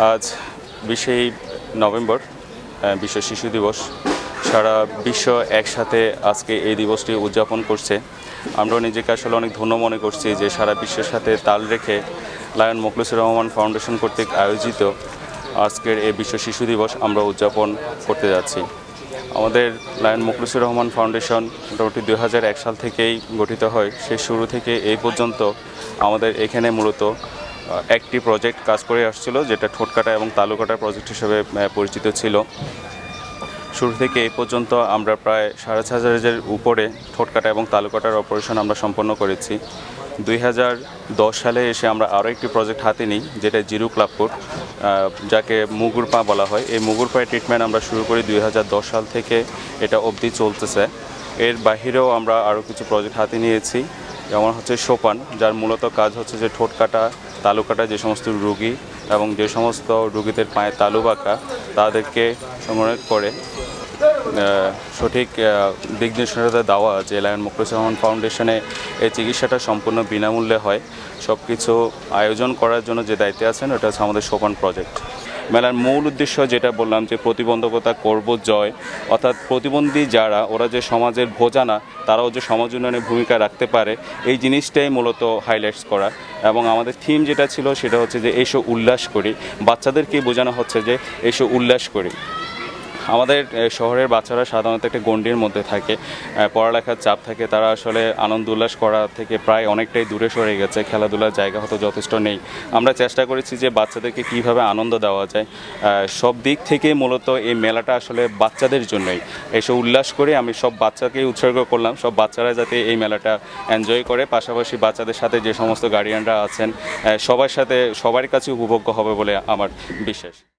আজ 20 নভেম্বর বিশ্ব শিশু দিবস। সারা বিশ্ব একসাথে আজকে এই দিবসটি উদযাপন করছে। আমরা নিজেকে আসলে অনেক ধন্য মনে করছি যে সারা বিশ্বের সাথে তাল রেখে লায়ন মুখলেছুর রহমান ফাউন্ডেশন কর্তৃক আয়োজিত আজকের এই বিশ্ব শিশু দিবস আমরা উদযাপন করতে যাচ্ছি। আমাদের লায়ন মুখলেছুর রহমান ফাউন্ডেশন মোটামুটি 2001 সাল থেকেই গঠিত হয়। সেই শুরু থেকে এই পর্যন্ত আমাদের এখানে মূলত একটি প্রজেক্ট কাজ করে আসছিল, যেটা ঠোঁটকাটা এবং তালুকাটা প্রজেক্ট হিসেবে পরিচিত ছিল। শুরু থেকে এই পর্যন্ত আমরা প্রায় 5,500-এর উপরে ঠোঁটকাটা এবং তালুকাটার অপারেশন আমরা সম্পন্ন করেছি। 2010 সালে এসে আমরা আরও একটি প্রজেক্ট হাতে নিই, যেটা জিরু ক্লাবপুর, যাকে মুগুর পা বলা হয়। এই মুগুর পায়ের ট্রিটমেন্ট আমরা শুরু করি 2010 সাল থেকে, এটা অবধি চলতেছে। এর বাহিরেও আমরা আরও কিছু প্রজেক্ট হাতে নিয়েছি, যেমন হচ্ছে সোপান, যার মূলত কাজ হচ্ছে যে ঠোঁটকাটা তালুকাটা যে সমস্ত রুগী এবং যে সমস্ত রুগীদের পায়ে তালু বাঁকা তাদেরকে সংগ্রহ করে সঠিক দিক নির্দেশনা দেওয়া, যে লায়ন মুখলেছুর রহমান ফাউন্ডেশনে এই চিকিৎসাটা সম্পূর্ণ বিনামূল্যে হয়। সব কিছু আয়োজন করার জন্য যে দায়িত্বে আছেন ওটা হচ্ছে আমাদের সোপান প্রজেক্ট। মেলার মূল উদ্দেশ্য যেটা বললাম, যে প্রতিবন্ধকতা করব জয়, অর্থাৎ প্রতিবন্ধী যারা, ওরা যে সমাজের ভোজানা, তারাও যে সমাজ উন্নয়নে ভূমিকা রাখতে পারে, এই জিনিসটাই মূলত হাইলাইটস করা। এবং আমাদের থিম যেটা ছিল সেটা হচ্ছে যে এসো উল্লাস করি। বাচ্চাদেরকে বোঝানো হচ্ছে যে এসো উল্লাস করি। আমাদের শহরের বাচ্চারা সাধারণত একটা গণ্ডির মধ্যে থাকে, পড়ালেখার চাপ থাকে, তারা আসলে আনন্দ উল্লাস করা থেকে প্রায় অনেকটাই দূরে সরে গেছে, খেলাধুলার জায়গা হয়তো যথেষ্ট নেই। আমরা চেষ্টা করেছি যে বাচ্চাদেরকে কীভাবে আনন্দ দেওয়া যায়। সব দিক থেকে মূলত এই মেলাটা আসলে বাচ্চাদের জন্যই। এসে উল্লাস করে আমি সব বাচ্চাকেই উৎসর্গ করলাম, সব বাচ্চারা যাতে এই মেলাটা এনজয় করে, পাশাপাশি বাচ্চাদের সাথে যে সমস্ত গার্ডিয়ানরা আছেন সবার কাছে উপভোগ্য হবে বলে আমার বিশ্বাস।